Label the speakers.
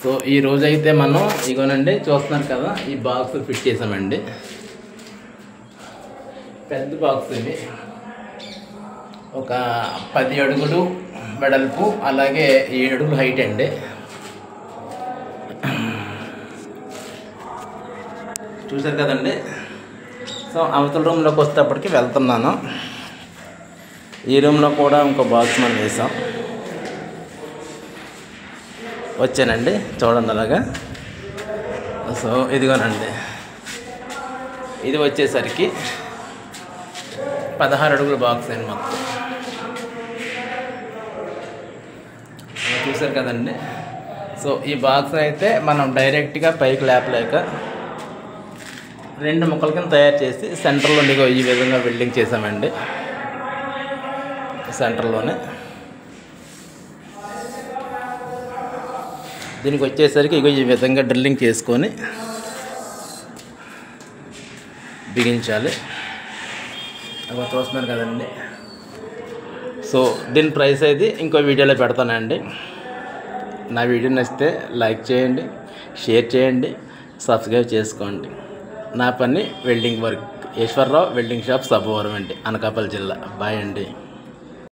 Speaker 1: So ఈ రోజైతే మనం ఇగోనండి చూస్తున్నారు కదా, ఈ బాక్స్ ఫిట్ చేసామండి. పెద్ద బాక్స్ ఇది, ఒక 10 అడుగులు వెడల్పు, అలాగే 7 అడుగులు హైట్ అండి. చూసారు కదండి. సో అవతల రూమ్లోకి వచ్చేటప్పటికి వెళ్తున్నాను. ఈ రూమ్లో కూడా ఇంకో బాక్స్ మనం వేసాం. వచ్చానండి, చూడండి అలాగా. సో ఇదిగోనండి, ఇది వచ్చేసరికి 16 అడుగుల బాక్స్ అండి మొత్తం. చూసారు కదండి. సో ఈ బాక్స్ అయితే మనం డైరెక్ట్గా పైకి లేపలేక 2 ముక్కల కింద తయారు చేసి సెంటర్లో ఈ విధంగా వెల్డింగ్ చేసామండి. సెంటర్లోనే దీనికి వచ్చేసరికి ఈ విధంగా డ్రిల్లింగ్ చేసుకొని బిగించాలి. అలా చూస్తున్నారు కదండి. సో దీని ప్రైస్ అయితే ఇంకో వీడియోలో పెడతానండి. నా వీడియో నచ్చితే లైక్ చేయండి, షేర్ చేయండి, సబ్స్క్రైబ్ చేసుకోండి. నా పని welding work. Eswararao welding shop, Sabbavaram అండి, అనకాపల్లి జిల్లా. బాయ్ అండి.